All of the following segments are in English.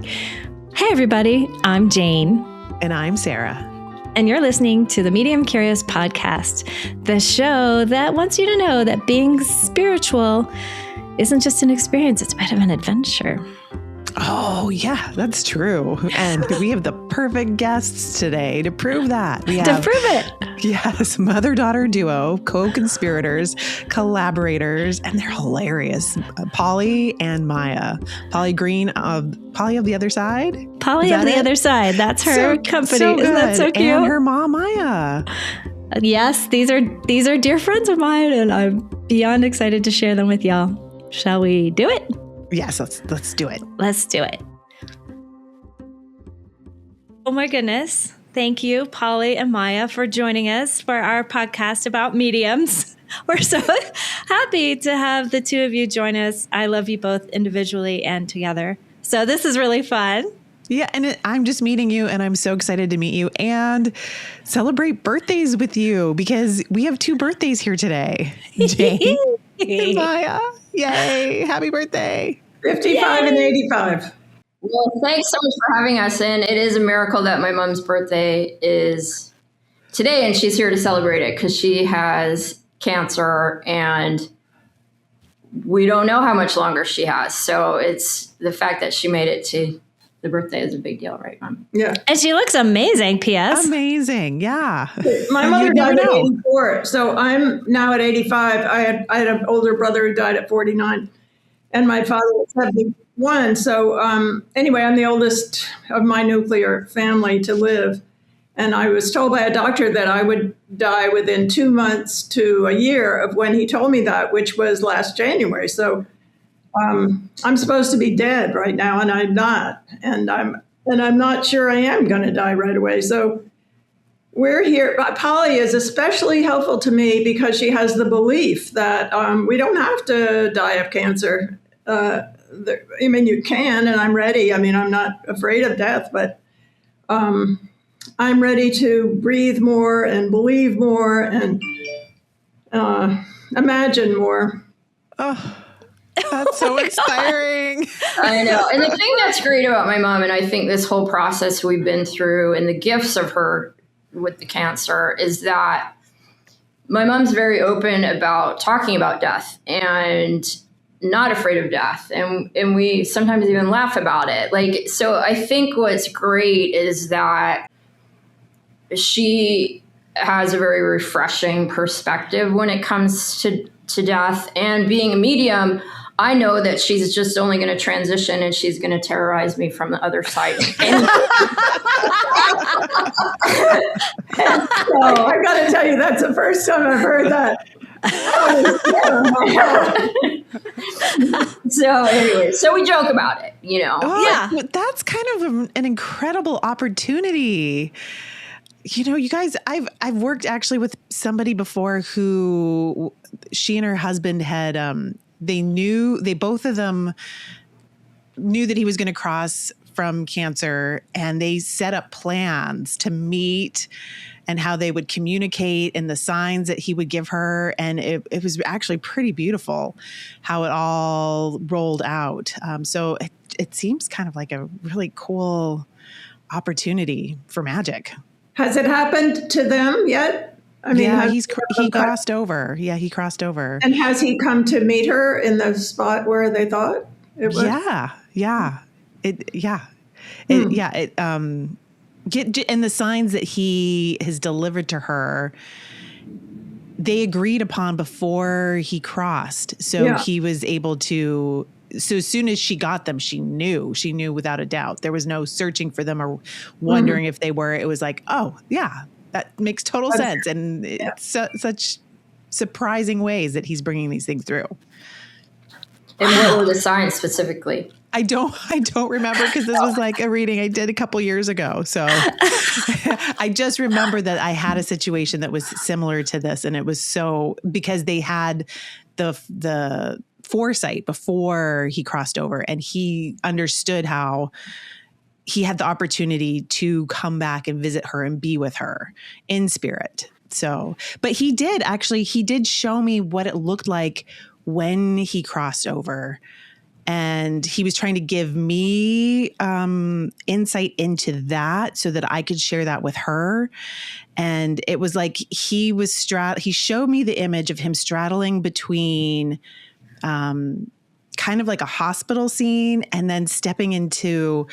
Hey, everybody. I'm Jane. And I'm Sarah. And you're listening to the Medium Curious podcast, the show that wants you to know that being spiritual isn't just an experience, it's a bit of an adventure. Oh, yeah, that's true. And we have the perfect guests today to prove that. To prove it. Yes, mother-daughter duo, co-conspirators, collaborators, and they're hilarious. Polly and Maya. Polly of the Other Side? Polly of the Other Side. That's her company. So Isn't that so cute? And her mom, Maya. Yes, these are dear friends of mine, and I'm beyond excited to share them with y'all. Shall we do it? Yes, let's do it. Let's do it. Oh my goodness. Thank you, Polly and Maya, for joining us for our podcast about mediums. We're so happy to have the two of you join us. I love you both individually and together. So this is really fun. Yeah, and I'm just meeting you, and I'm so excited to meet you and celebrate birthdays with you because we have two birthdays here today. Jane and Maya. Yay. Happy birthday. 55 and 85. Well, thanks so much for having us. And it is a miracle that my mom's birthday is today, and she's here to celebrate it because she has cancer and we don't know how much longer she has. So it's the fact that she made it to the birthday is a big deal, right, Mom? Yeah. And she looks amazing, P.S. Amazing. Yeah. My mother died at 84, so I'm now at 85. I had an older brother who died at 49, and my father was 71. So anyway, I'm the oldest of my nuclear family to live. And I was told by a doctor that I would die within 2 months to a year of when he told me that, which was last January. So I'm supposed to be dead right now, and I'm not. And I'm not sure I am going to die right away. So we're here. Polly is especially helpful to me because she has the belief that we don't have to die of cancer. I mean, you can, and I'm ready. I mean, I'm not afraid of death, but I'm ready to breathe more and believe more and imagine more. Oh. That's so inspiring. I know. And the thing that's great about my mom, and I think this whole process we've been through and the gifts of her with the cancer, is that my mom's very open about talking about death and not afraid of death. And we sometimes even laugh about it. Like, so I think what's great is that she has a very refreshing perspective when it comes to death. And being a medium, I know that she's just only going to transition and she's going to terrorize me from the other side. I got to tell you, that's the first time I've heard that. So anyway, so we joke about it, you know. Oh, yeah. That's kind of an incredible opportunity. You know, you guys, I've worked actually with somebody before who she and her husband had, they both of them knew that he was going to cross from cancer, and they set up plans to meet and how they would communicate and the signs that he would give her. And it was actually pretty beautiful how it all rolled out. So it seems kind of like a really cool opportunity for magic. Has it happened to them yet? I mean, yeah, he crossed over. Yeah, he crossed over. And has he come to meet her in the spot where they thought it was? And the signs that he has delivered to her, they agreed upon before he crossed. So he was able to. So as soon as she got them, she knew without a doubt. There was no searching for them or wondering if they were. It was like, oh yeah, that makes total sense. And it's such surprising ways that he's bringing these things through. And what were the signs specifically? I don't remember because this was like a reading I did a couple years ago. So I just remember that I had a situation that was similar to this, and it was so because they had the foresight before he crossed over, and he understood how he had the opportunity to come back and visit her and be with her in spirit. So, but he did show me what it looked like when he crossed over. And he was trying to give me insight into that so that I could share that with her. And it was like he showed me the image of him straddling between kind of like a hospital scene and then stepping into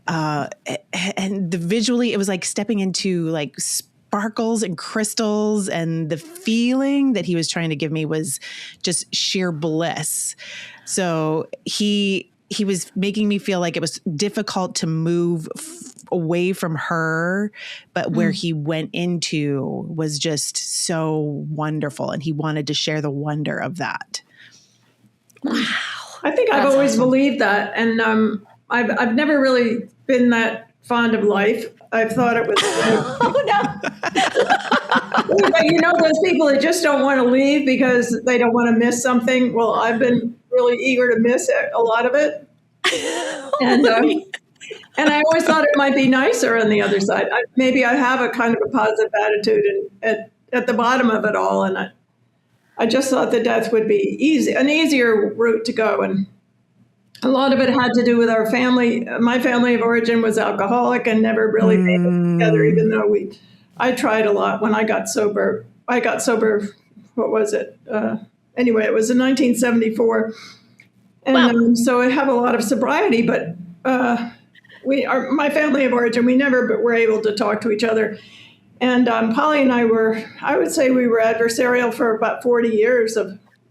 visually it was like stepping into like sparkles and crystals, and the feeling that he was trying to give me was just sheer bliss. So he was making me feel like it was difficult to move away from her, but where he went into was just so wonderful, and he wanted to share the wonder of that. Wow. I think I've always believed that, and I've never really been that fond of life. I've thought it was. Oh no! But you know, those people that just don't want to leave because they don't want to miss something. Well, I've been really eager to miss a lot of it, and I always thought it might be nicer on the other side. Maybe I have a kind of a positive attitude at the bottom of it all, and I just thought the death would be an easier route to go, and a lot of it had to do with our family. My family of origin was alcoholic and never really made it together, even though I tried a lot when I got sober. I got sober, what was it? Anyway, it was in 1974. And so I have a lot of sobriety, but my family of origin, we never were able to talk to each other. And Polly and I would say we were adversarial for about 40 years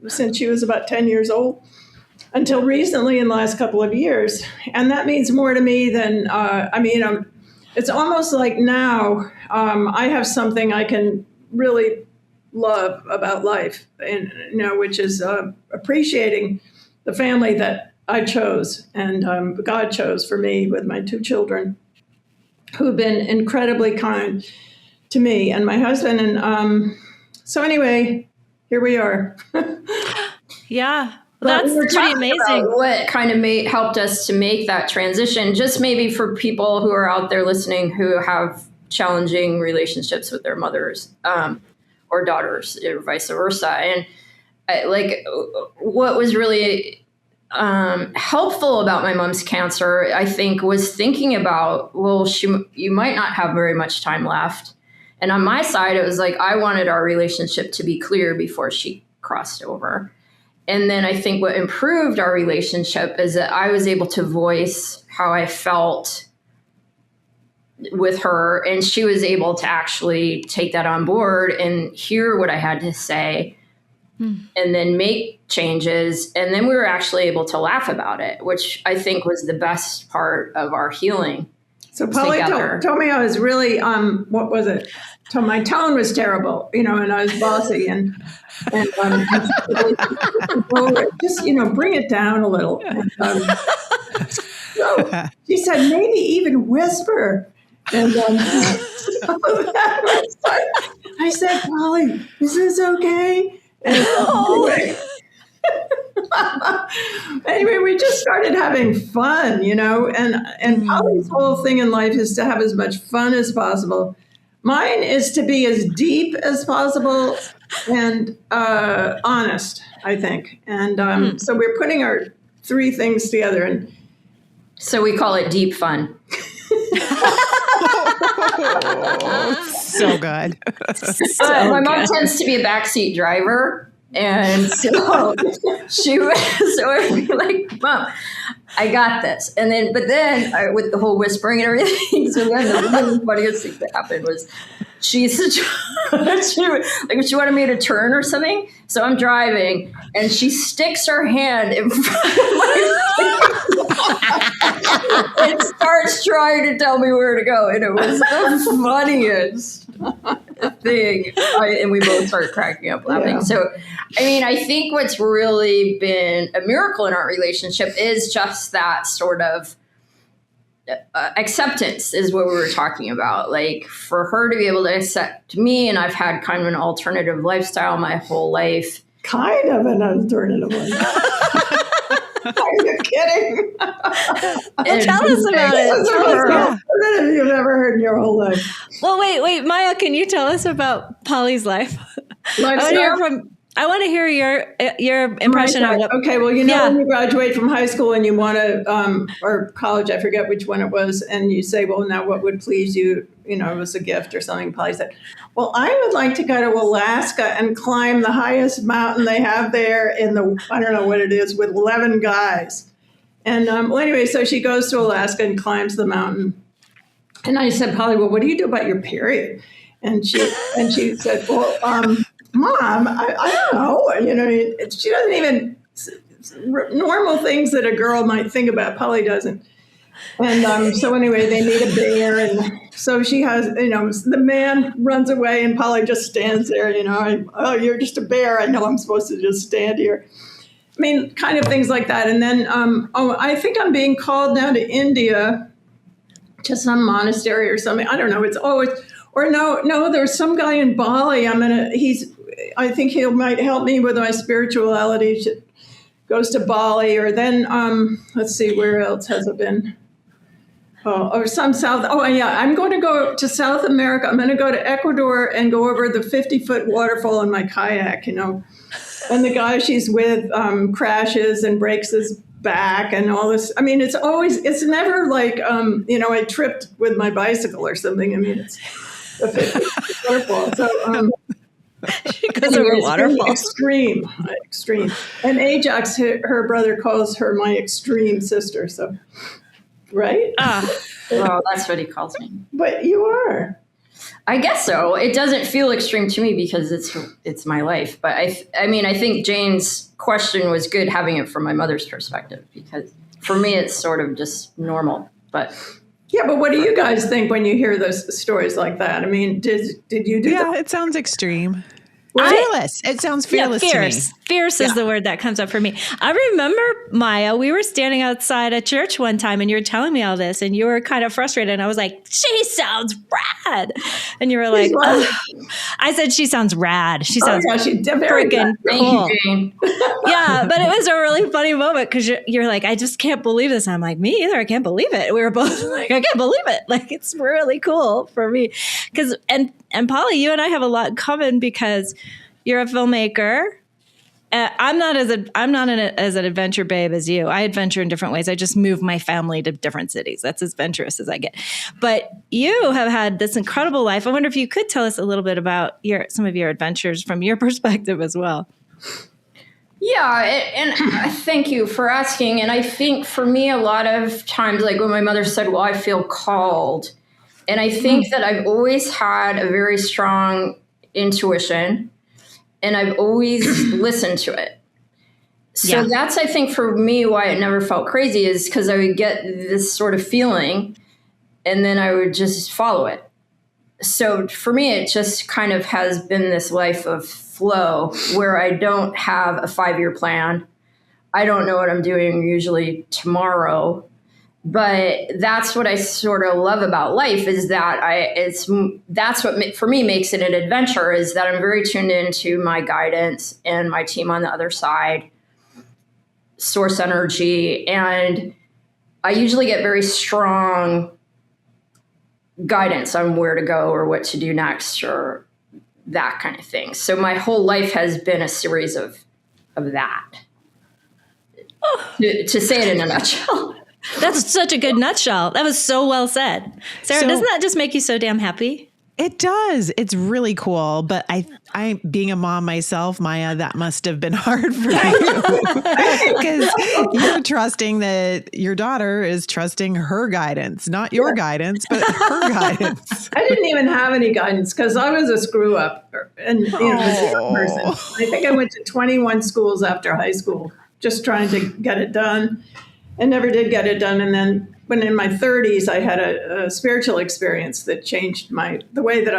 since she was about 10 years old, until recently in the last couple of years. And that means more to me than, it's almost like now I have something I can really love about life, and which is appreciating the family that I chose and God chose for me with my two children, who've been incredibly kind to me and my husband. And so anyway, here we are. Yeah. That's pretty amazing. What kind of helped us to make that transition, just maybe for people who are out there listening who have challenging relationships with their mothers or daughters, or vice versa. And what was really helpful about my mom's cancer, I think, was thinking about, you might not have very much time left. And on my side, it was like, I wanted our relationship to be clear before she crossed over. And then I think what improved our relationship is that I was able to voice how I felt with her, and she was able to actually take that on board and hear what I had to say and then make changes. And then we were actually able to laugh about it, which I think was the best part of our healing. So Polly told me I was really, what was it? So my tone was terrible, and I was bossy and just, bring it down a little. And, so she said, maybe even whisper. And I said, Polly, is this okay? And, anyway, we just started having fun, and Polly's whole thing in life is to have as much fun as possible. Mine is to be as deep as possible and honest, I think. And so we're putting our three things together. And so we call it deep fun. So good. My mom tends to be a backseat driver. And so she was, so I'd be like, Mom, I got this. And then, with the whole whispering and everything, so then the funniest thing that happened was she wanted me to turn or something. So I'm driving and she sticks her hand in front of my and starts trying to tell me where to go. And it was the funniest thing. And we both started cracking up laughing. Yeah. So, I think what's really been a miracle in our relationship is just that sort of acceptance is what we were talking about. Like, for her to be able to accept me, and I've had kind of an alternative lifestyle my whole life. Kind of an alternative lifestyle. Are you kidding? Well, tell us about it. That you've ever heard in your whole life. Well, wait, Maya, can you tell us about Polly's life? Lifestyle? I want to hear your impression of it. Okay, well, when you graduate from high school and you want to, or college, I forget which one it was, and you say, well, now what would please you? It was a gift or something. Polly said, well, I would like to go to Alaska and climb the highest mountain they have there I don't know what it is, with 11 guys. And well, anyway, so she goes to Alaska and climbs the mountain. And I said, Polly, well, what do you do about your period? And she said, well, Mom, I don't know. She doesn't even, normal things that a girl might think about, Polly doesn't. And so anyway, they meet a bear. And so she has, the man runs away and Polly just stands there, oh, you're just a bear. I know I'm supposed to just stand here. I mean, kind of things like that. And then, I think I'm being called now to India, to some monastery or something. I don't know. No, there's some guy in Bali. I think he might help me with my spirituality. She goes to Bali, or then, let's see, where else has it been? Or some South. Oh, yeah, I'm going to go to South America. I'm going to go to Ecuador and go over the 50-foot waterfall in my kayak, And the guy she's with crashes and breaks his back and all this. I mean, it's never like, I tripped with my bicycle or something. I mean, it's a 50-foot waterfall. So, she goes over waterfalls. Extreme. And Ajax, her brother, calls her my extreme sister. So, right? Oh, that's what he calls me. But you are. I guess so. It doesn't feel extreme to me because it's my life. But I think Jane's question was good, having it from my mother's perspective, because for me it's sort of just normal. But yeah, but what do you guys think when you hear those stories like that? I mean, did you do that? Yeah, it sounds extreme. Fearless. It sounds fearless to me. Fierce is the word that comes up for me. I remember, Maya, we were standing outside a church one time and you were telling me all this and you were kind of frustrated. And I was like, she sounds rad. And you were like, I said, she sounds rad. She sounds freaking cool. Yeah, but it was a really funny moment because you're like, I just can't believe this. I'm like, me either. I can't believe it. We were both like, I can't believe it. Like, it's really cool for me. And Polly, you and I have a lot in common because you're a filmmaker. I'm not as an adventure babe as you. I adventure in different ways. I just move my family to different cities. That's as adventurous as I get. But you have had this incredible life. I wonder if you could tell us a little bit about some of your adventures from your perspective as well. Yeah, and thank you for asking. And I think for me, a lot of times, like when my mother said, well, I feel called. And I think that I've always had a very strong intuition. And I've always listened to it. So that's, I think, for me, why it never felt crazy is because I would get this sort of feeling and then I would just follow it. So for me, it just kind of has been this life of flow where I don't have a 5-year plan. I don't know what I'm doing usually tomorrow. But that's what I sort of love about life is that that's what for me makes it an adventure is that I'm very tuned into my guidance and my team on the other side, source energy. And I usually get very strong guidance on where to go or what to do next or that kind of thing. So my whole life has been a series of that, to say it in a nutshell. That's such a good nutshell. That was so well said. Sarah, doesn't that just make you so damn happy? It does. It's really cool. But I being a mom myself, Maya, that must have been hard for you because you're trusting that your daughter is trusting her guidance, not your guidance, but her guidance. I didn't even have any guidance because I was a screw up and a person. I think I went to 21 schools after high school, just trying to get it done. I never did get it done. And then when in my 30s, I had a spiritual experience that changed the way that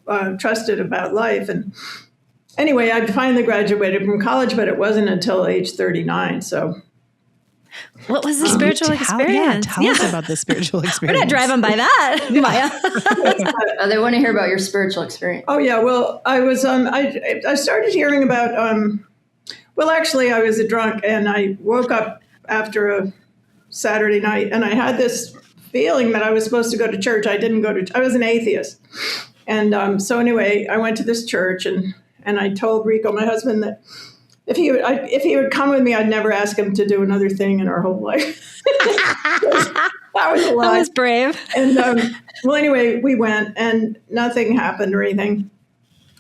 I trusted about life. And anyway, I finally graduated from college, but it wasn't until age 39. So what was the spiritual experience? Tell us about the spiritual experience. We're not driving by that, Maya. They want to hear about your spiritual experience. Oh, yeah. Well, I was I started hearing about, actually, I was a drunk and I woke up after a Saturday night, and I had this feeling that I was supposed to go to church. I didn't go to. I was an atheist, and so anyway, I went to this church, and And I told Rico, my husband, that if he would come with me, I'd never ask him to do another thing in our whole life. That was a lie. That was brave. And well, anyway, we went, and nothing happened or anything.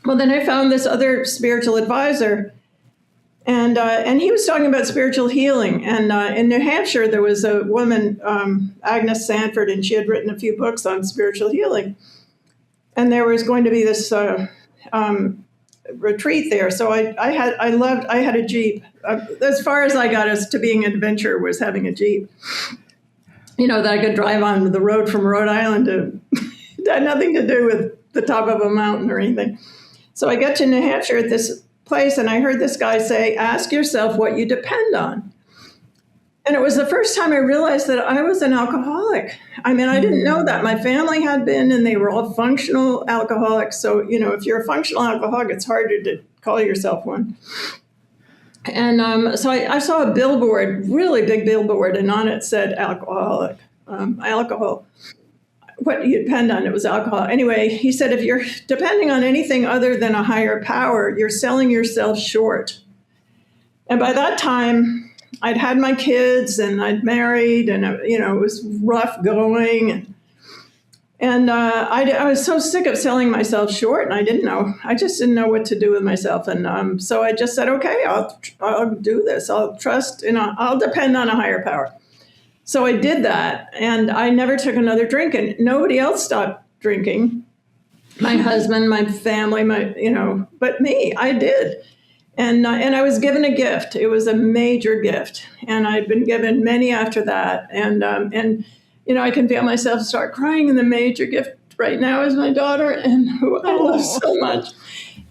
Well, then I found this other spiritual advisor, and he was talking about spiritual healing. And in New Hampshire, there was a woman, Agnes Sanford, and she had written a few books on spiritual healing. And there was going to be this retreat there. So I had a Jeep. As far as I got as to being an adventurer was having a Jeep. That I could drive on the road from Rhode Island to, it had nothing to do with the top of a mountain or anything. So I got to New Hampshire at this place, and I heard this guy say, ask yourself what you depend on. And it was the first time I realized that I was an alcoholic. I mean, I didn't know that. My family had been, and they were all functional alcoholics. So, if you're a functional alcoholic, it's harder to call yourself one. And so I saw a billboard, really big billboard, and on it said alcoholic, alcohol. What you depend on, it was alcohol. Anyway, he said, if you're depending on anything other than a higher power, you're selling yourself short. And by that time, I'd had my kids, and I'd married, and it was rough going, and I was so sick of selling myself short, and I just didn't know what to do with myself, and so I just said, okay, I'll do this. I'll trust, I'll depend on a higher power. So I did that, and I never took another drink, and nobody else stopped drinking. My husband, my family, but me, I did. And I was given a gift. It was a major gift, and I'd been given many after that. And I can feel myself start crying. And the major gift right now is my daughter, and who I love so much,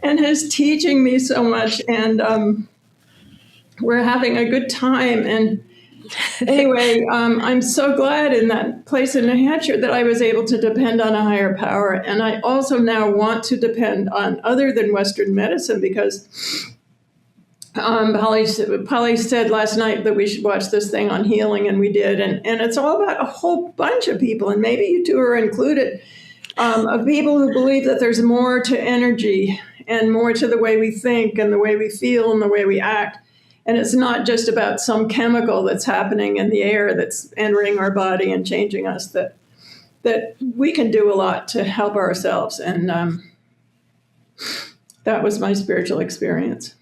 and is teaching me so much. And we're having a good time. And anyway, I'm so glad in that place in New Hampshire that I was able to depend on a higher power. And I also now want to depend on other than Western medicine, because Polly said last night that we should watch this thing on healing, and we did. And it's all about a whole bunch of people, and maybe you two are included, of people who believe that there's more to energy and more to the way we think and the way we feel and the way we act. And it's not just about some chemical that's happening in the air that's entering our body and changing us, that we can do a lot to help ourselves. And that was my spiritual experience.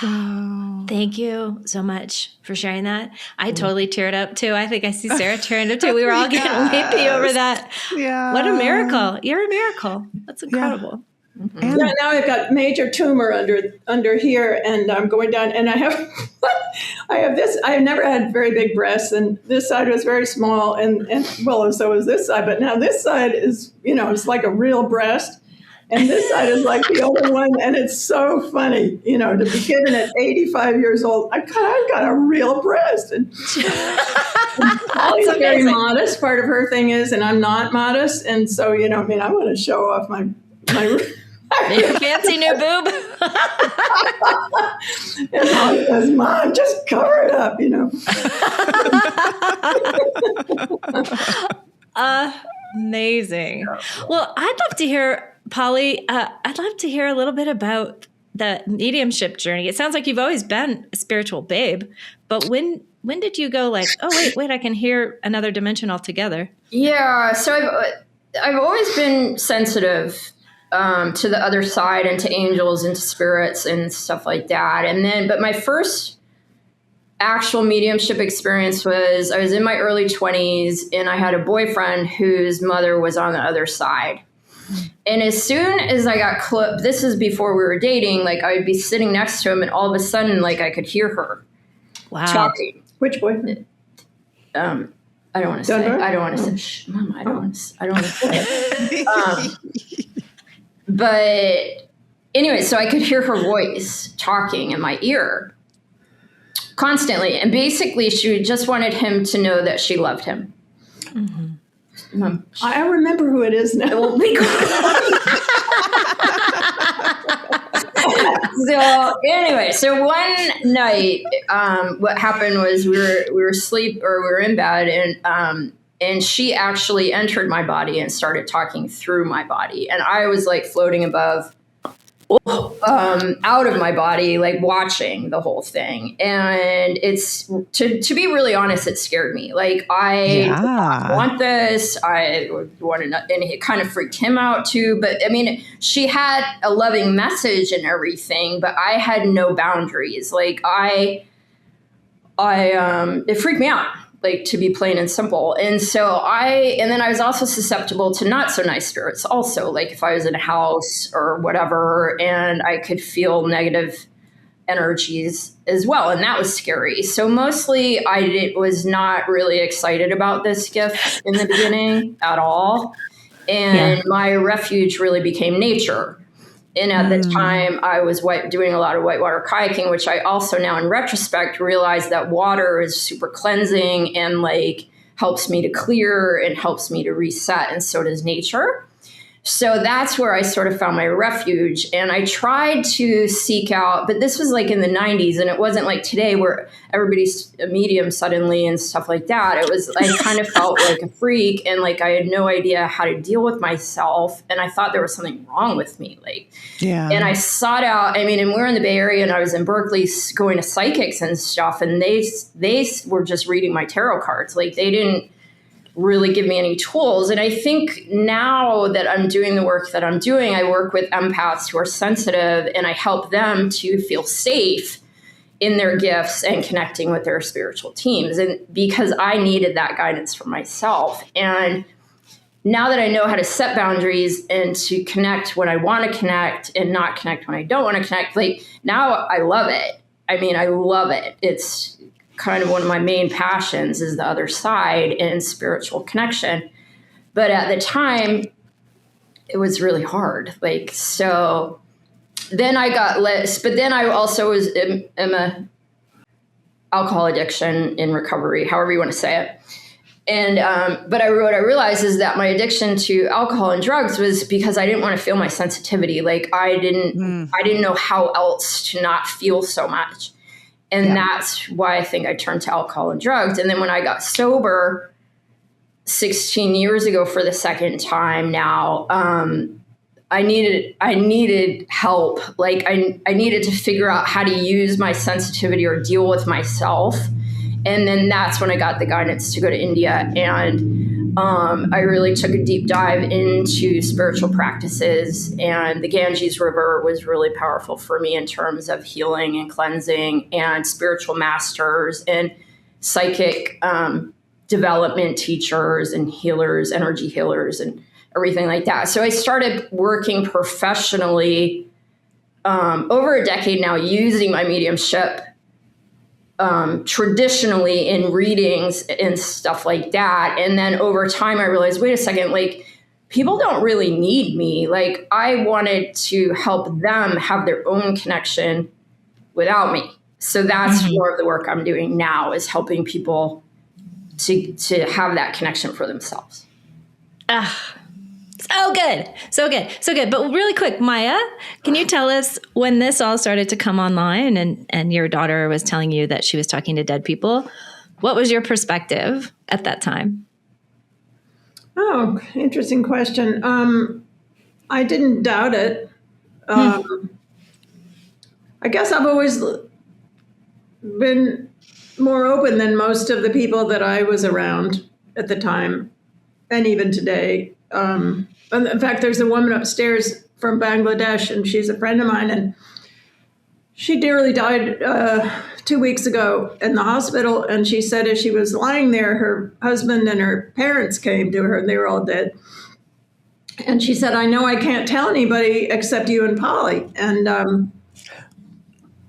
Wow. Thank you so much for sharing that. I totally teared up too. I think I see Sarah tearing up too. We were all getting weepy over that. Yeah. What a miracle. You're a miracle. That's incredible. Yeah. Mm-hmm. Yeah, now I've got major tumor under here, and I'm going down, and I have this. I've never had very big breasts, and this side was very small, and so is this side, but now this side is, it's like a real breast. And this side is like the older one, and it's so funny, to be given at 85 years old. I've got a real breast. And Polly's very modest. Part of her thing is, and I'm not modest. And so, I want to show off my fancy new boob. And Polly says, Mom, just cover it up, Amazing. Well, I'd love to hear, Polly, I'd love to hear a little bit about the mediumship journey. It sounds like you've always been a spiritual babe, but when did you go like, oh, wait, I can hear another dimension altogether? Yeah, so I've always been sensitive to the other side and to angels and to spirits and stuff like that. But my first actual mediumship experience was I was in my early 20s, and I had a boyfriend whose mother was on the other side. And as soon as I got close, this is before we were dating, like I would be sitting next to him, and all of a sudden, like I could hear her talking. Which boyfriend? I don't want to say. I don't want to say. Shh, Mom, I don't want to say it. But anyway, so I could hear her voice talking in my ear constantly, and basically, she just wanted him to know that she loved him. Mm-hmm. I remember who it is now. So anyway, so one night, what happened was we were asleep, or we were in bed, and she actually entered my body and started talking through my body, and I was like floating above out of my body, like watching the whole thing. And it's to be really honest, it scared me. Like I did not want this. I wanted to, and it kind of freaked him out too. But I mean, she had a loving message and everything, but I had no boundaries. Like it freaked me out, like, to be plain and simple. And so then I was also susceptible to not so nice spirits also, like if I was in a house or whatever, and I could feel negative energies as well. And that was scary. So mostly I was not really excited about this gift in the beginning at all. And my refuge really became nature. And at the time, I was doing a lot of whitewater kayaking, which I also now in retrospect realize that water is super cleansing and like helps me to clear and helps me to reset. And so does nature. So that's where I sort of found my refuge. And I tried to seek out, but this was like in the 90s. And it wasn't like today where everybody's a medium suddenly and stuff like that. It was, I kind of felt like a freak and like I had no idea how to deal with myself. And I thought there was something wrong with me. And I sought out, and we're in the Bay Area and I was in Berkeley going to psychics and stuff. And they were just reading my tarot cards. Like they didn't really give me any tools. And I think now that I'm doing the work that I'm doing, I work with empaths who are sensitive and I help them to feel safe in their gifts and connecting with their spiritual teams. And because I needed that guidance for myself. And now that I know how to set boundaries and to connect when I want to connect and not connect when I don't want to connect, like now I love it. I love it. It's kind of one of my main passions is the other side and spiritual connection. But at the time, it was really hard. Like, so then I got less, but then I also am a alcohol addiction in recovery, however you want to say it. And, but what I realized is that my addiction to alcohol and drugs was because I didn't want to feel my sensitivity. Like I didn't know how else to not feel so much. And that's why I think I turned to alcohol and drugs. And then when I got sober 16 years ago for the second time now, I needed help. Like I needed to figure out how to use my sensitivity or deal with myself. And then that's when I got the guidance to go to India. And I really took a deep dive into spiritual practices, and the Ganges River was really powerful for me in terms of healing and cleansing and spiritual masters and psychic development teachers and healers, energy healers and everything like that. So I started working professionally over a decade now using my mediumship traditionally in readings and stuff like that. And then over time, I realized, wait a second, like people don't really need me. Like I wanted to help them have their own connection without me. So that's more of the work I'm doing now is helping people to have that connection for themselves. So good. So good. So good. But really quick, Maya, can you tell us when this all started to come online and your daughter was telling you that she was talking to dead people, what was your perspective at that time? Oh, interesting question. I didn't doubt it. I guess I've always been more open than most of the people that I was around at the time, and even today. And in fact, there's a woman upstairs from Bangladesh, and she's a friend of mine, and she dearly died 2 weeks ago in the hospital. And she said as she was lying there, her husband and her parents came to her, and they were all dead. And she said, I know I can't tell anybody except you and Polly. And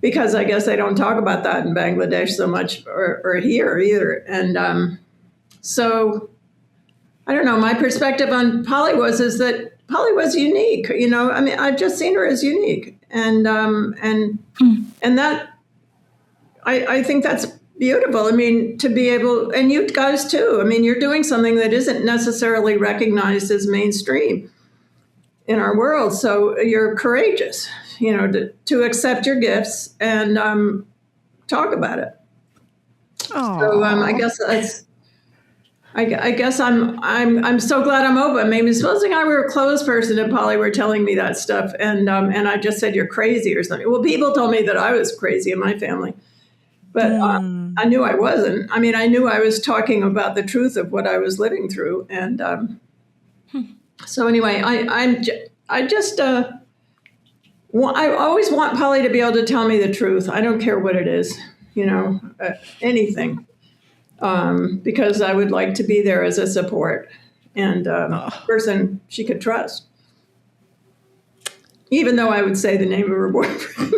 because I guess they don't talk about that in Bangladesh so much, or here either. And so I don't know, my perspective on Polly is that Polly was unique. You know, I mean, I've just seen her as unique. And that, I think that's beautiful. I mean, to be able, and you guys too, I mean, you're doing something that isn't necessarily recognized as mainstream in our world. So you're courageous, you know, to accept your gifts and talk about it. So I guess I guess I'm so glad I'm open. Maybe supposing I were a closed person and Polly were telling me that stuff, and I just said you're crazy or something. Well, people told me that I was crazy in my family, but I knew I wasn't. I mean, I knew I was talking about the truth of what I was living through, and so anyway, I always want Polly to be able to tell me the truth. I don't care what it is, anything. Because I would like to be there as a support and person she could trust. Even though I would say the name of her boyfriend.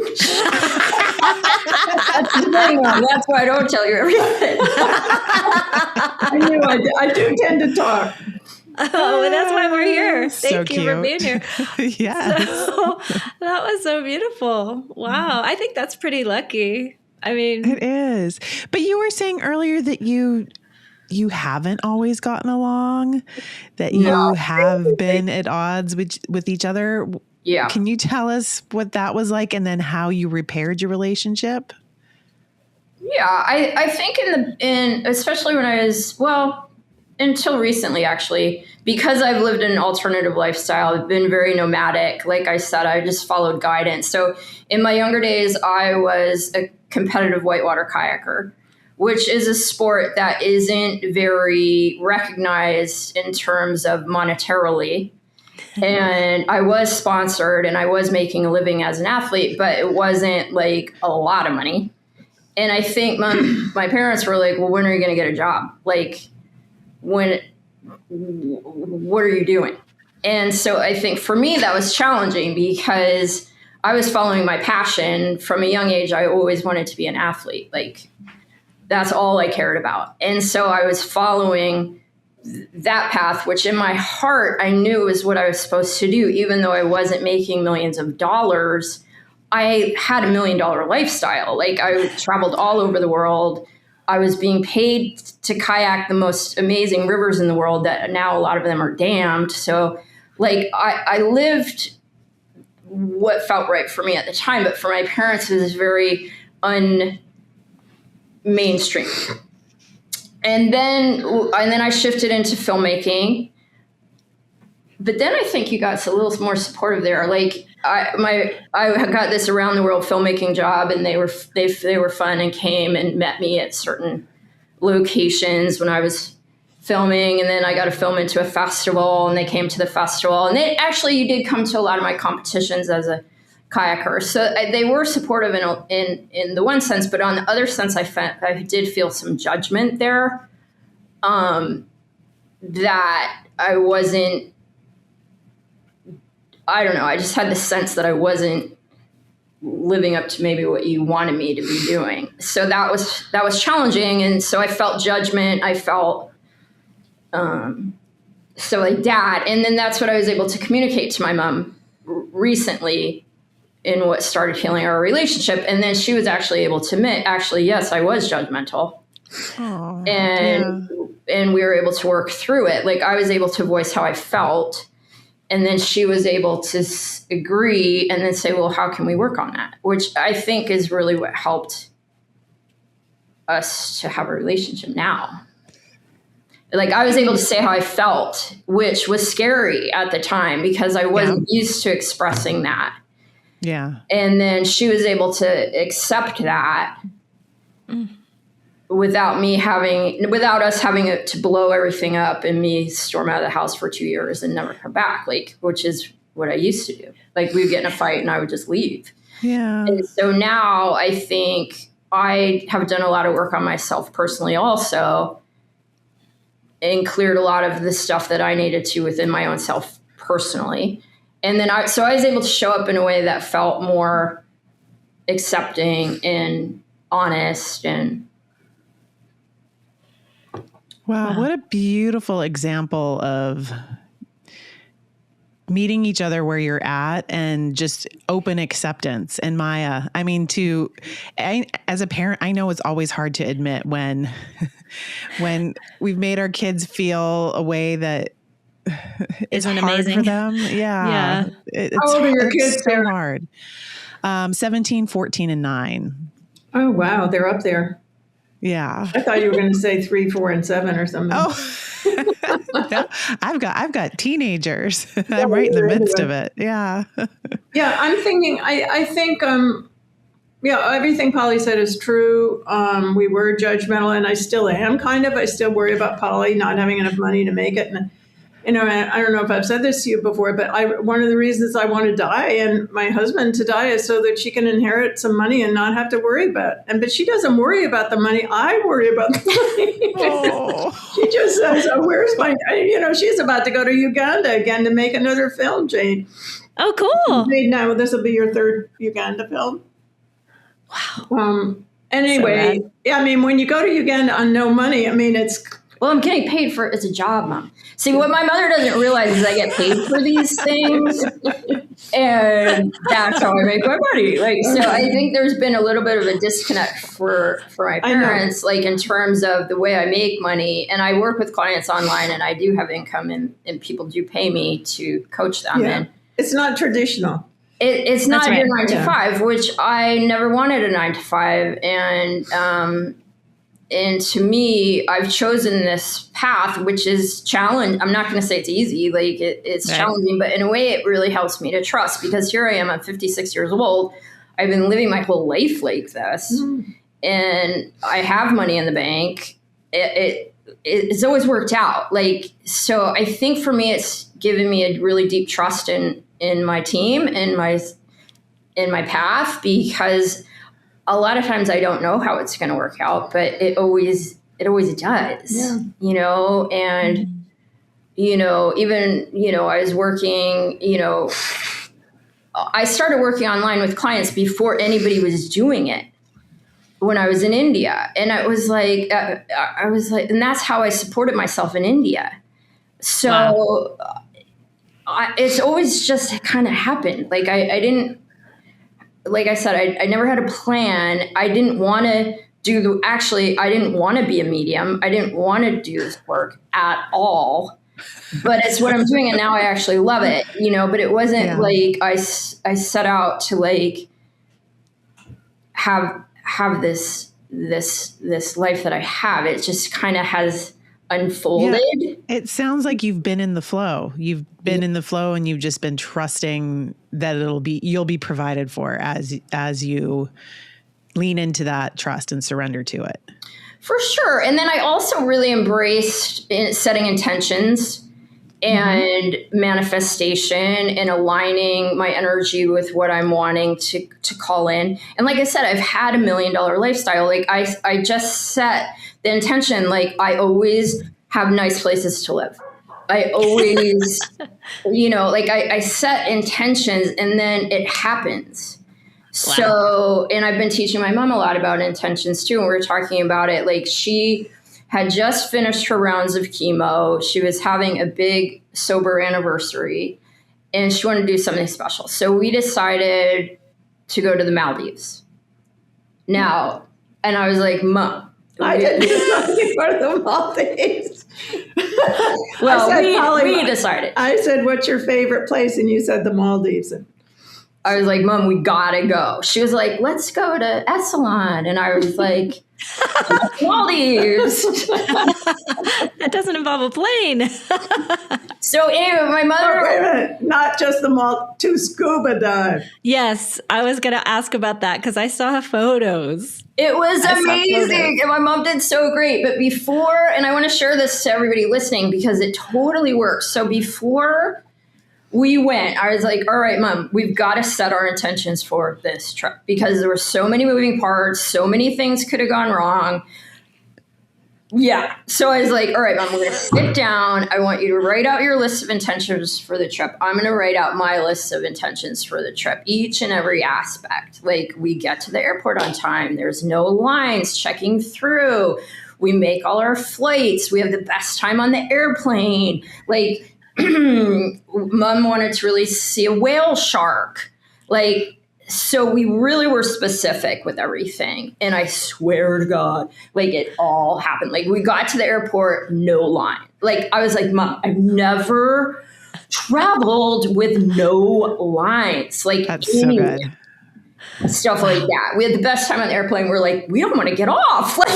That's why I don't tell you everything. I do tend to talk. Oh, and that's why we're here. So Thank you for being here. Yeah. So, that was so beautiful. Wow. I think that's pretty lucky. I mean, it is. But you were saying earlier that you haven't always gotten along, that you have been at odds with each other. Yeah. Can you tell us what that was like and then how you repaired your relationship? Yeah, I think in especially when I was, until recently, actually, because I've lived an alternative lifestyle, I've been very nomadic. Like I said, I just followed guidance. So in my younger days, I was a competitive whitewater kayaker, which is a sport that isn't very recognized in terms of monetarily. And I was sponsored and I was making a living as an athlete, but it wasn't like a lot of money. And I think my parents were like, well, when are you going to get a job? Like, what are you doing? And so I think for me, that was challenging because I was following my passion from a young age. I always wanted to be an athlete. Like, that's all I cared about. And so I was following that path, which in my heart, I knew was what I was supposed to do. Even though I wasn't making millions of dollars, I had $1 million lifestyle. Like, I traveled all over the world. I was being paid to kayak the most amazing rivers in the world that now a lot of them are dammed. So like I lived what felt right for me at the time, but for my parents it was very mainstream. And then I shifted into filmmaking. But then I think you got a little more supportive there. Like I got this around the world filmmaking job, and they were fun and came and met me at certain locations when I was filming. And then I got to film into a festival, and they came to the festival. And you did come to a lot of my competitions as a kayaker. So they were supportive in the one sense, but on the other sense, I did feel some judgment there, that I wasn't. I don't know. I just had the sense that I wasn't living up to maybe what you wanted me to be doing. So that was challenging. And so I felt judgment. I felt so like that. And then that's what I was able to communicate to my mom recently in what started healing our relationship. And then she was actually able to admit, yes, I was judgmental. Oh, and we were able to work through it. Like, I was able to voice how I felt. And then she was able to agree and then say, well, how can we work on that? Which I think is really what helped us to have a relationship now. Like, I was able to say how I felt, which was scary at the time because I wasn't used to expressing that. Yeah. And then she was able to accept that without us having to blow everything up and me storm out of the house for 2 years and never come back, like, which is what I used to do. Like, we would get in a fight and I would just leave. Yeah. And so now I think I have done a lot of work on myself personally also, and cleared a lot of the stuff that I needed to within my own self personally. And then I was able to show up in a way that felt more accepting and honest. And wow, what a beautiful example of meeting each other where you're at and just open acceptance. And Maya, I mean, as a parent, I know it's always hard to admit when we've made our kids feel a way that isn't hard amazing for them. Yeah. How old are your kids? So hard. 17, 14, and 9. Oh, wow. They're up there. Yeah. I thought you were going to say 3, 4, and 7 or something. Oh, No, I've got teenagers. I'm right in the midst of it. Yeah. Yeah, I'm thinking, I think, yeah, everything Polly said is true. We were judgmental, and I still am kind of. I still worry about Polly not having enough money to make it. And, you know, I don't know if I've said this to you before, but one of the reasons I want to die and my husband to die is so that she can inherit some money and not have to worry about it. But she doesn't worry about the money. I worry about the money. Oh. She just says, oh, where's my, you know, she's about to go to Uganda again to make another film, Jane. Oh, cool. Jane, now this will be your third Uganda film. Wow. Anyway, yeah, I mean, when you go to Uganda on no money, I mean, it's... Well, I'm getting paid for it's a job, Mom. See, what my mother doesn't realize is I get paid for these things, and that's how I make my money. Like, so I think there's been a little bit of a disconnect for my parents, like in terms of the way I make money. And I work with clients online, and I do have income, and people do pay me to coach them. Yeah. And It's not traditional. It's not right. your 9 to 5, which I never wanted a 9 to 5, and to me, I've chosen this path, which is challenge. I'm not going to say it's easy, like it's challenging, but in a way, it really helps me to trust, because here I am, I'm 56 years old. I've been living my whole life like this, and I have money in the bank. It's always worked out. Like, so I think for me, it's given me a really deep trust in my team and in my path, because a lot of times I don't know how it's going to work out, but it always does, you know, and, you know, even, you know, I was working, you know, I started working online with clients before anybody was doing it when I was in India. And I was like, and that's how I supported myself in India. So it's always just kind of happened. Like I didn't, like I said, I never had a plan. I didn't want to I didn't want to be a medium. I didn't want to do this work at all, but it's what I'm doing. And now I actually love it, you know, but it wasn't like I set out to like have this life that I have. It just kind of has unfolded. Yeah. It sounds like you've been in the flow. You've been in the flow, and you've just been trusting that you'll be provided for as you lean into that trust and surrender to it. For sure. And then I also really embraced setting intentions and manifestation and aligning my energy with what I'm wanting to call in. And like I said, I've had $1 million lifestyle. Like I just set the intention, like I always have nice places to live. I always, you know, like I set intentions, and then it happens. Wow. So, and I've been teaching my mom a lot about intentions too. And we were talking about it. Like she had just finished her rounds of chemo. She was having a big sober anniversary, and she wanted to do something special. So we decided to go to the Maldives. Now, and I was like, Mom, I didn't go to the Maldives. Well, we decided. I said, what's your favorite place? And you said the Maldives. I was like, Mom, we gotta go. She was like, let's go to Esalen. And I was like, Maldives. That doesn't involve a plane. So anyway, my mother... wait a minute. Not just to scuba dive. Yes, I was going to ask about that because I saw photos. It was amazing. And my mom did so great. But before, and I want to share this to everybody listening because it totally works. So before we went, I was like, all right, Mom, we've got to set our intentions for this trip because there were so many moving parts. So many things could have gone wrong. Yeah. So I was like, all right, Mom, we're going to sit down. I want you to write out your list of intentions for the trip. I'm going to write out my list of intentions for the trip, each and every aspect. Like we get to the airport on time. There's no lines checking through. We make all our flights. We have the best time on the airplane. Like Mom wanted to really see a whale shark. Like, so we really were specific with everything. And I swear to God, like it all happened. Like we got to the airport, no line. Like I was like, Mom, I've never traveled with no lines. Like that's so good. Stuff like that. We had the best time on the airplane. We're like, we don't want to get off. Like,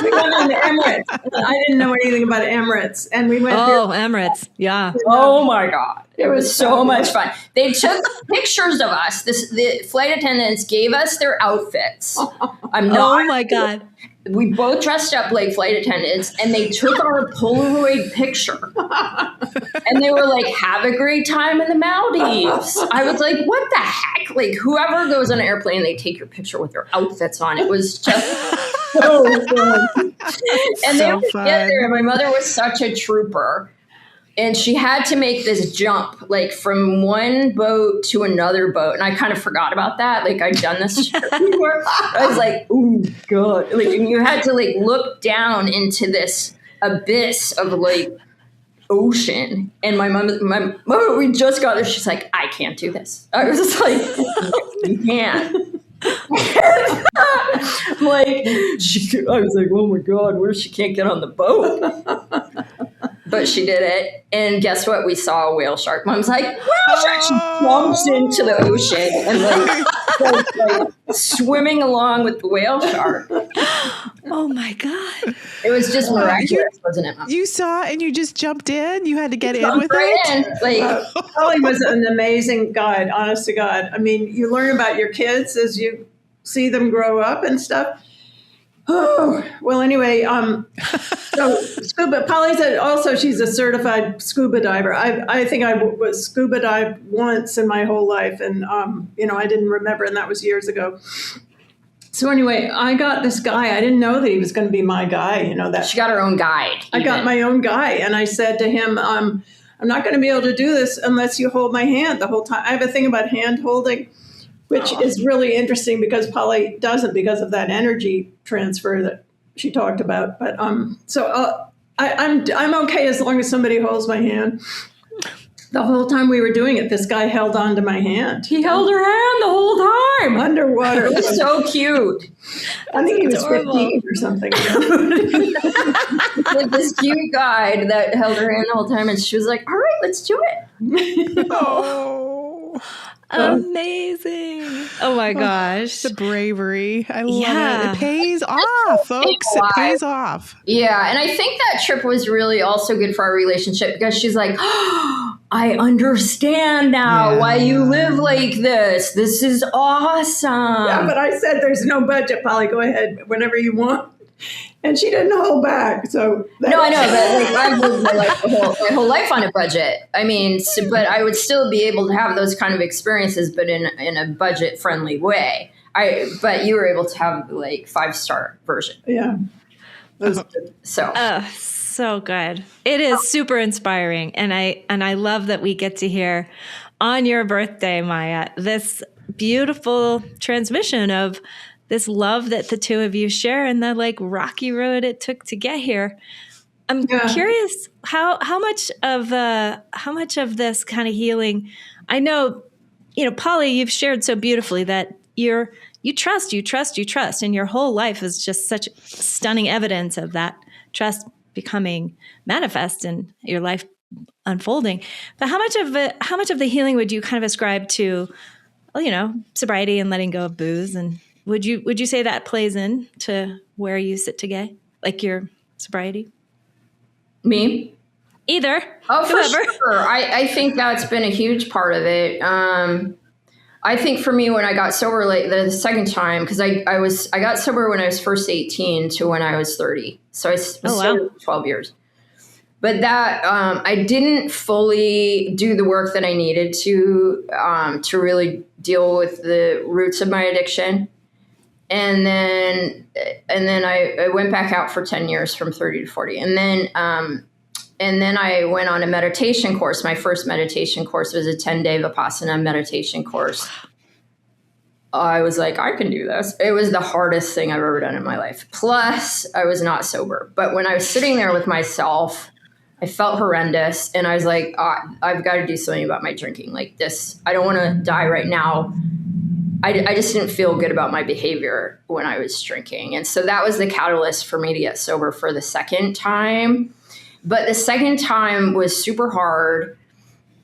we went on the Emirates. I didn't know anything about Emirates, and we went. Emirates, yeah. Oh my God, it was so much fun. They took pictures of us. The flight attendants gave us their outfits. I'm not. Oh my God. We both dressed up like flight attendants, and they took our Polaroid picture. And they were like, have a great time in the Maldives. I was like, what the heck? Like, whoever goes on an airplane, they take your picture with their outfits on. It was just so fun. And they would get there, and my mother was such a trooper. And she had to make this jump, like from one boat to another boat. And I kind of forgot about that. Like I'd done this before. I was like, oh God. Like, and you had to like look down into this abyss of like ocean. And my mom, we just got there. She's like, I can't do this. I was just like, you can't. Like, I was like, oh my God, what if she can't get on the boat? But she did it. And guess what? We saw a whale shark. Mom's like, whale shark. She jumps into the ocean and like swimming along with the whale shark. Oh my God. It was just miraculous, wasn't it, Mom? You saw and you just jumped in? You had to get in with it? Like, Polly was an amazing guide, honest to God. I mean, you learn about your kids as you see them grow up and stuff. Oh, well, anyway, so scuba, Polly said also she's a certified scuba diver. I think I was scuba dived once in my whole life, and, I didn't remember, and that was years ago. So anyway, I got this guy. I didn't know that he was going to be my guy, that. She got her own guide. I got my own guy, and I said to him, I'm not going to be able to do this unless you hold my hand the whole time. I have a thing about hand holding, which is really interesting because Polly doesn't, because of that energy transfer that she talked about. But I'm okay as long as somebody holds my hand. The whole time we were doing it, this guy held on to my hand. He held her hand the whole time. Underwater. It was so cute. I think he was 15 or something. Like this cute guide that held her hand the whole time. And she was like, all right, let's do it. Oh. Amazing. Oh my gosh. The bravery. I love it. It pays off, folks. It pays off. Yeah. And I think that trip was really also good for our relationship because she's like, oh, I understand now why you live like this. This is awesome. Yeah, but I said there's no budget, Polly. Go ahead whenever you want. And she didn't hold back. So no, I know, but like I've lived my whole life on a budget. I mean, but I would still be able to have those kind of experiences, but in a budget friendly way. But you were able to have like 5-star version. Yeah. So good. It is super inspiring, and I love that we get to hear on your birthday, Maya, this beautiful transmission of this love that the two of you share and the like rocky road it took to get here. I'm curious how much of this kind of healing. I know, Polly, you've shared so beautifully that you trust, and your whole life is just such stunning evidence of that trust becoming manifest in your life unfolding. But how much of the healing would you kind of ascribe to, sobriety and letting go of booze? And would you say that plays in to where you sit today, like your sobriety? Me? Either. Oh, for sure. I think that's been a huge part of it. I think for me, when I got sober the second time, because I got sober when I was first 18 to when I was 30. So I was sober for 12 years. But that I didn't fully do the work that I needed to really deal with the roots of my addiction. And then I went back out for 10 years from 30 to 40. And then I went on a meditation course. My first meditation course was a 10-day Vipassana meditation course. I was like, I can do this. It was the hardest thing I've ever done in my life. Plus, I was not sober. But when I was sitting there with myself, I felt horrendous. And I was like, I've got to do something about my drinking. Like this, I don't want to die right now. I just didn't feel good about my behavior when I was drinking. And so that was the catalyst for me to get sober for the second time. But the second time was super hard.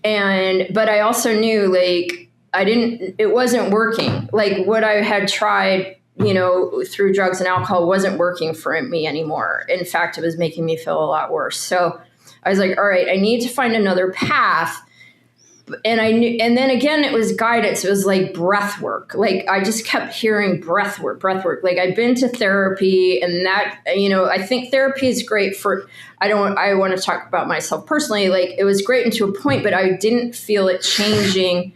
But I also knew, like, it wasn't working. Like what I had tried, through drugs and alcohol wasn't working for me anymore. In fact, it was making me feel a lot worse. So I was like, all right, I need to find another path. And I knew, and then again, it was guidance. It was like breath work. Like I just kept hearing breath work. Like I'd been to therapy, and that, I think therapy is great for, I want to talk about myself personally. Like it was great into a point, but I didn't feel it changing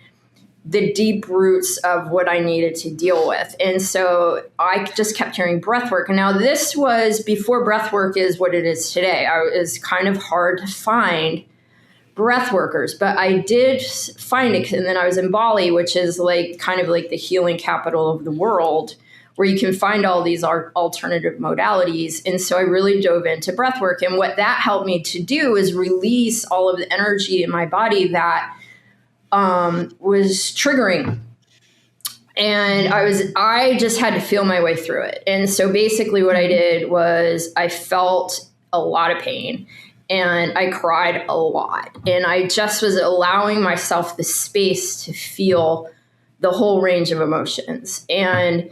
the deep roots of what I needed to deal with. And so I just kept hearing breath work. And now this was before breath work is what it is today. It was kind of hard to find breath workers, but I did find it. And then I was in Bali, which is like kind of like the healing capital of the world, where you can find all these alternative modalities. And so I really dove into breath work. And what that helped me to do is release all of the energy in my body that was triggering. And I just had to feel my way through it. And so basically what I did was I felt a lot of pain. And I cried a lot. And I just was allowing myself the space to feel the whole range of emotions. And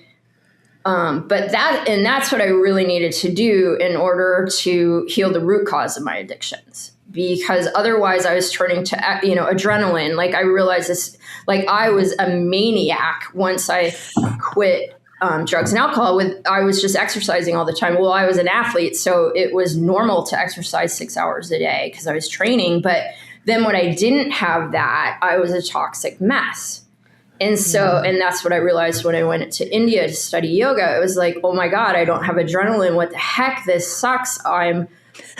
that's what I really needed to do in order to heal the root cause of my addictions. Because otherwise I was turning to, adrenaline. Like I realized this, like I was a maniac once I quit drugs and alcohol. I was just exercising all the time. Well, I was an athlete, so it was normal to exercise 6 hours a day because I was training. But then when I didn't have that, I was a toxic mess. And so, and that's what I realized when I went to India to study yoga. It was like, oh my God, I don't have adrenaline. What the heck? This sucks. I'm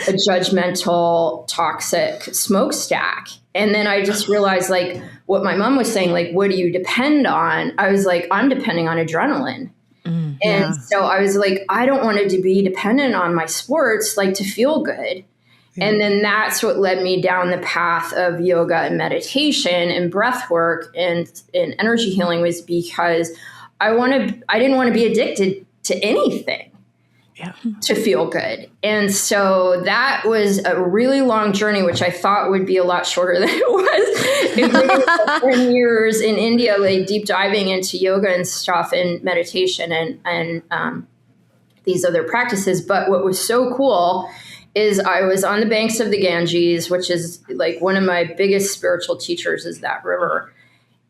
a judgmental, toxic smokestack. And then I just realized, like, what my mom was saying, like, what do you depend on? I was like, I'm depending on adrenaline. And so I was like, I don't want to be dependent on my sports, like, to feel good. Yeah. And then that's what led me down the path of yoga and meditation and breath work and energy healing, was because I didn't want to be addicted to anything. Yeah. To feel good. And so that was a really long journey, which I thought would be a lot shorter than it was. It took 10 years in India, like deep diving into yoga and stuff and meditation and these other practices. But what was so cool is I was on the banks of the Ganges, which is like one of my biggest spiritual teachers is that river.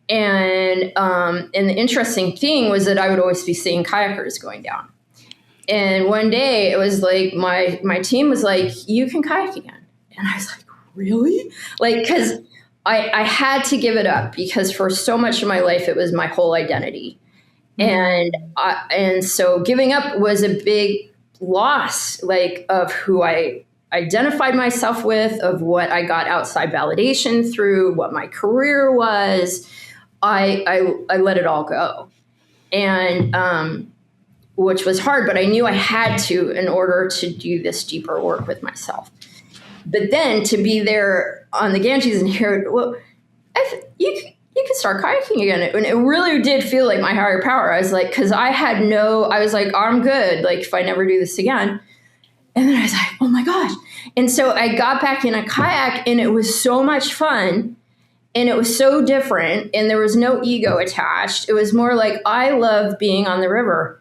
And the interesting thing was that I would always be seeing kayakers going down. And one day it was like, my team was like, you can kayak again. And I was like, really? Like, cause I had to give it up because for so much of my life, it was my whole identity. And so giving up was a big loss, like of who I identified myself with, of what I got outside validation through, what my career was. I let it all go. And, which was hard, but I knew I had to in order to do this deeper work with myself. But then to be there on the Ganges and hear, well, you can start kayaking again. And it really did feel like my higher power. I was like, because I was like, I'm good. Like if I never do this again. And then I was like, oh my gosh. And so I got back in a kayak and it was so much fun. And it was so different. And there was no ego attached. It was more like, I love being on the river.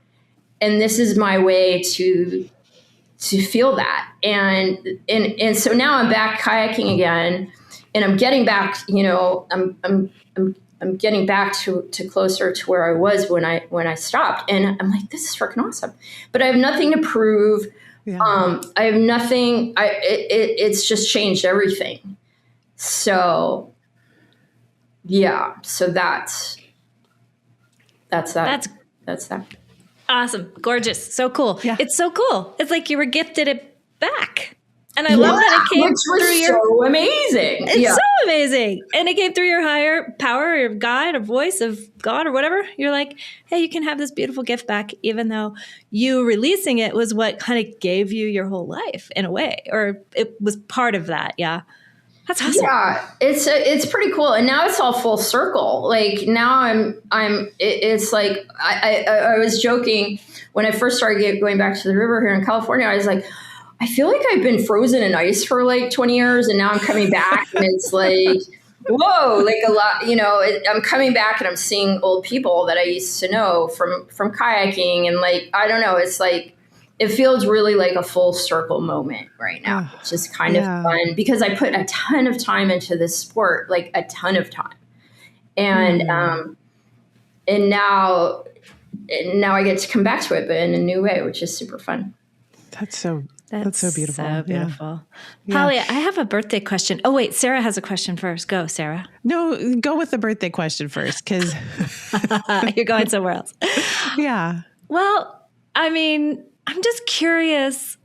And this is my way to feel that. And so now I'm back kayaking again, and I'm getting back, I'm getting back to closer to where I was when I stopped. And I'm like, this is freaking awesome. But I have nothing to prove. Yeah. I have nothing. It's just changed everything. So yeah. So that's that. That's that. Awesome. Gorgeous. So cool. Yeah. It's so cool. It's like you were gifted it back. And I love that it came through so amazing. It's so amazing. And it came through your higher power, or your guide, or voice of God, or whatever. You're like, hey, you can have this beautiful gift back, even though you releasing it was what kind of gave you your whole life in a way, or it was part of that. Yeah. That's awesome. Yeah, it's pretty cool. And now it's all full circle. Like now it's like, I was joking when I first started going back to the river here in California. I was like, I feel like I've been frozen in ice for like 20 years and now I'm coming back and it's like, whoa, like a lot, I'm coming back and I'm seeing old people that I used to know from kayaking. And like, I don't know, it's like, it feels really like a full circle moment right now. It's just kind of fun because I put a ton of time into this sport, like a ton of time. And, and now I get to come back to it, but in a new way, which is super fun. That's so beautiful. So beautiful. Yeah. Polly, I have a birthday question. Oh, wait, Sarah has a question first. Go, Sarah. No, go with the birthday question first, because you're going somewhere else. Yeah. Well, I mean, I'm just curious.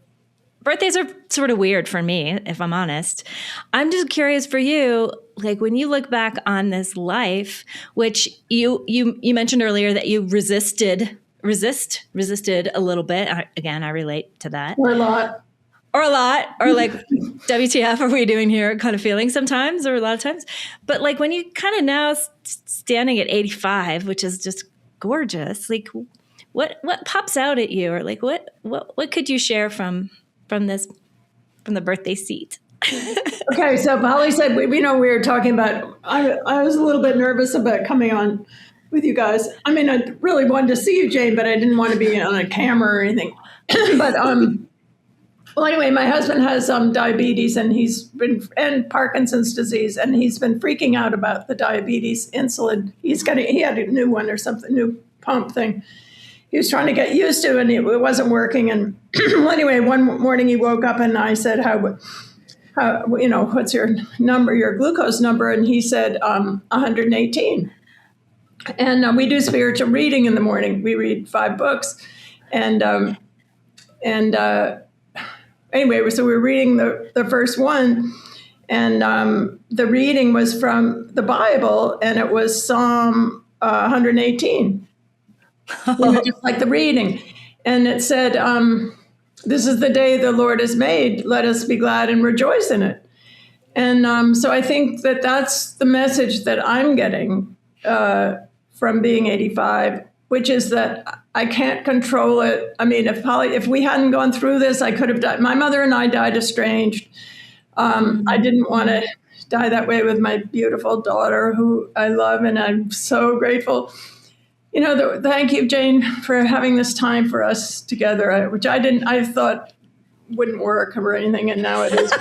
Birthdays are sort of weird for me, if I'm honest. I'm just curious for you, like when you look back on this life, which you mentioned earlier that you resisted a little bit. Again, I relate to that. Or a lot, or like WTF are we doing here kind of feeling sometimes, or a lot of times. But like when you kind of now standing at 85, which is just gorgeous, like what pops out at you, or like what could you share from the birthday seat? Okay, so Polly said, we were talking about, I was a little bit nervous about coming on with you guys. I mean, I really wanted to see you, Jane, but I didn't want to be on a camera or anything. But well, anyway, my husband has diabetes, and and Parkinson's disease, and he's been freaking out about the diabetes insulin. He had a new one or something, new pump thing. He was trying to get used to, and it wasn't working. And well, anyway, one morning he woke up, and I said, how what's your number, your glucose number? And he said 118. And we do spiritual reading in the morning. We read 5 books. And anyway, so we were reading the first one. And the reading was from the Bible, and it was Psalm 118. Just like the reading. And it said, this is the day the Lord has made. Let us be glad and rejoice in it. And so I think that that's the message that I'm getting from being 85, which is that I can't control it. I mean, if we hadn't gone through this, I could have died. My mother and I died estranged. I didn't want to die that way with my beautiful daughter, who I love, and I'm so grateful. Thank you, Jane, for having this time for us together, which I thought wouldn't work or anything, and now it is.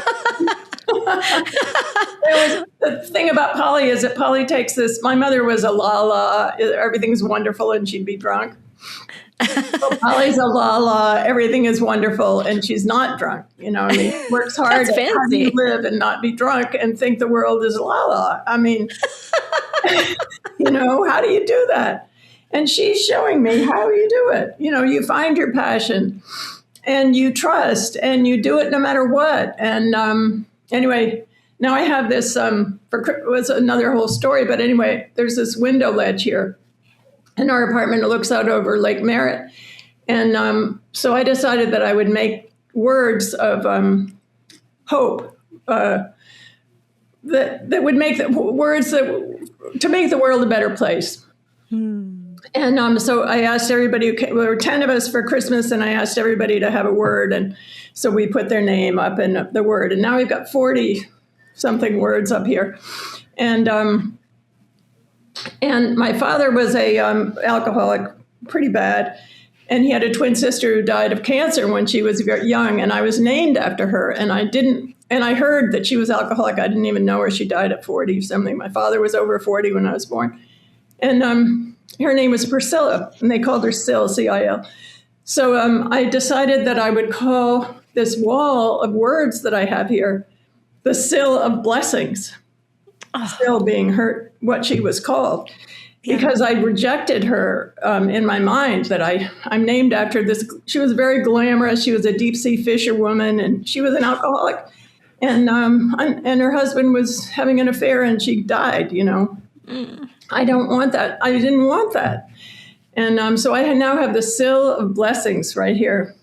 The thing about Polly is that Polly takes this. My mother was a la-la, everything's wonderful, and she'd be drunk. So Polly's a la-la, everything is wonderful, and she's not drunk. Works hard That's how do fancy. you live and not be drunk and think the world is la-la. I mean, how do you do that? And she's showing me how you do it. You find your passion, and you trust, and you do it no matter what. And anyway, now I have this, it was another whole story, but anyway, there's this window ledge here in our apartment. It looks out over Lake Merritt. And so I decided that I would make words of hope that would make to make the world a better place. And so I asked everybody, there were 10 of us for Christmas, and I asked everybody to have a word. And so we put their name up in the word. And now we've got 40-something words up here. And my father was a alcoholic, pretty bad. And he had a twin sister who died of cancer when she was very young. And I was named after her. And I heard that she was alcoholic. I didn't even know her. She died at 40-something. My father was over 40 when I was born. And her name was Priscilla, and they called her Sil, C-I-L. So I decided that I would call this wall of words that I have here the Sil of blessings. Sil being what she was called, because I rejected her in my mind that I'm named after this. She was very glamorous. She was a deep sea fisherwoman, and she was an alcoholic. And her husband was having an affair, and she died, I don't want that. I didn't want that. And so I now have the Sil of blessings right here.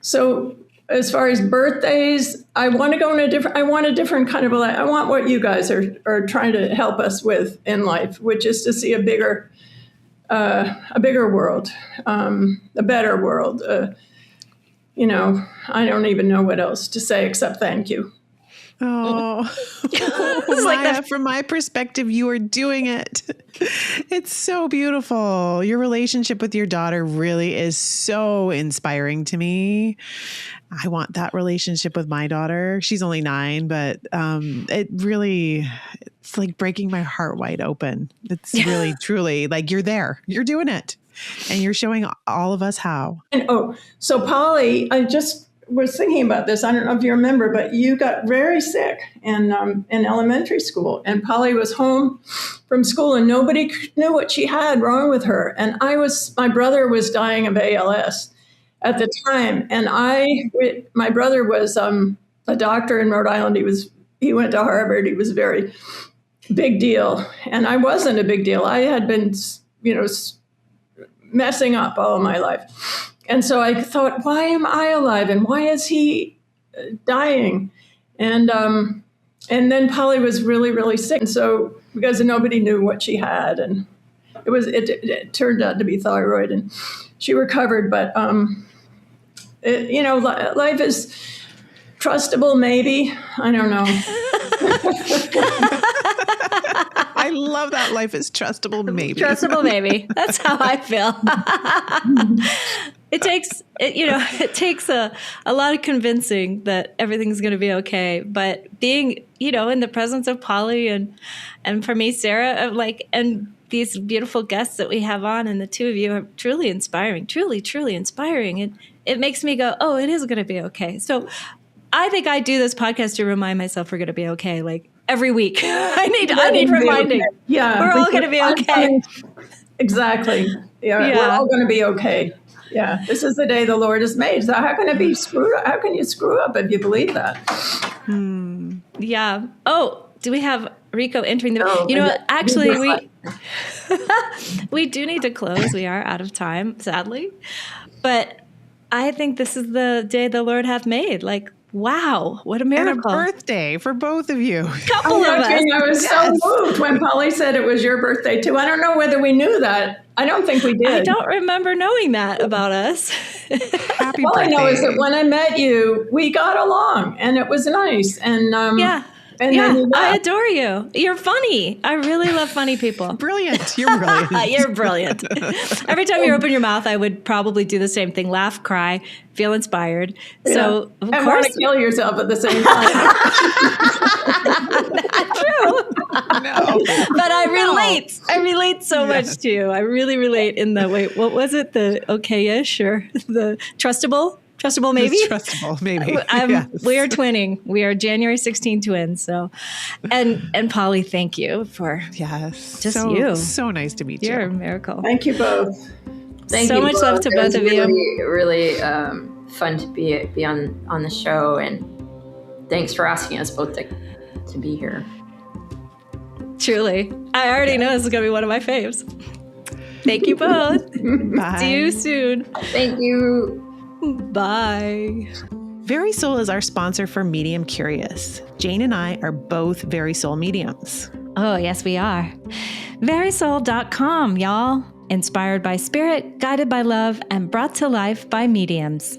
So as far as birthdays, I want to go in a different kind of a life. I want what you guys are trying to help us with in life, which is to see a bigger world, a better world. I don't even know what else to say except thank you. Oh, Maya, from my perspective, you are doing it. It's so beautiful. Your relationship with your daughter really is so inspiring to me. I want that relationship with my daughter. She's only 9, but it's like breaking my heart wide open. It's really, truly like you're there. You're doing it. And you're showing all of us how. And so Polly, I just was thinking about this. I don't know if you remember, but you got very sick in elementary school, and Polly was home from school, and nobody knew what she had wrong with her. And my brother was dying of ALS at the time, and my brother was a doctor in Rhode Island. He went to Harvard. He was a very big deal, and I wasn't a big deal. I had been, messing up all of my life. And so I thought, why am I alive? And why is he dying? And then Polly was really, really sick. And so because nobody knew what she had, and it turned out to be thyroid, and she recovered. But life is trustable, maybe. I don't know. I love that. Life is trustable, maybe. Trustable, maybe. That's how I feel. It takes a lot of convincing that everything's going to be okay. But being, in the presence of Polly and for me, Sarah, and these beautiful guests that we have on, and the two of you are truly inspiring, truly, truly inspiring. And it makes me go, oh, it is going to be okay. So I think I do this podcast to remind myself we're going to be okay. Like every week, I need reminding. Okay. Yeah, we're all going to be okay. Exactly. Yeah, we're all going to be okay. Yeah, this is the day the Lord has made. So how can it be screwed up? How can you screw up if you believe that? Yeah. Oh, do we have Rico entering the? Actually, we do need to close. We are out of time, sadly. But I think this is the day the Lord hath made. Like, wow, what a miracle. And a birthday for both of you. Couple of us. I was so moved when Polly said it was your birthday, too. I don't know whether we knew that. I don't think we did. I don't remember knowing that about us. Happy All birthday. I know is that when I met you, we got along, and it was nice. And I adore you. You're funny. I really love funny people. Brilliant. You're brilliant. You're brilliant. Every time you open your mouth, I would probably do the same thing. Laugh, cry, feel inspired. Yeah. So, of and course. want to kill yourself at the same time. Not true. No. But I relate. I relate so much to you. I really relate in the, what was it? The okay-ish or the trustable? Trustable, maybe? It's trustable, maybe. Yes. We are twinning. We are January 16 twins. So, and Polly, thank you for just you. So nice to meet you. You're a miracle. Thank you both. Thank so you much both. love to both of you. Really fun to be on the show, and thanks for asking us both to be here. Truly, I already know this is going to be one of my faves. Thank you both. Bye. See you soon. Thank you. Bye. Very Soul is our sponsor for Medium Curious. Jane and I are both Very Soul mediums. Oh, yes, we are. verysoul.com, y'all. Inspired by spirit, guided by love, and brought to life by mediums.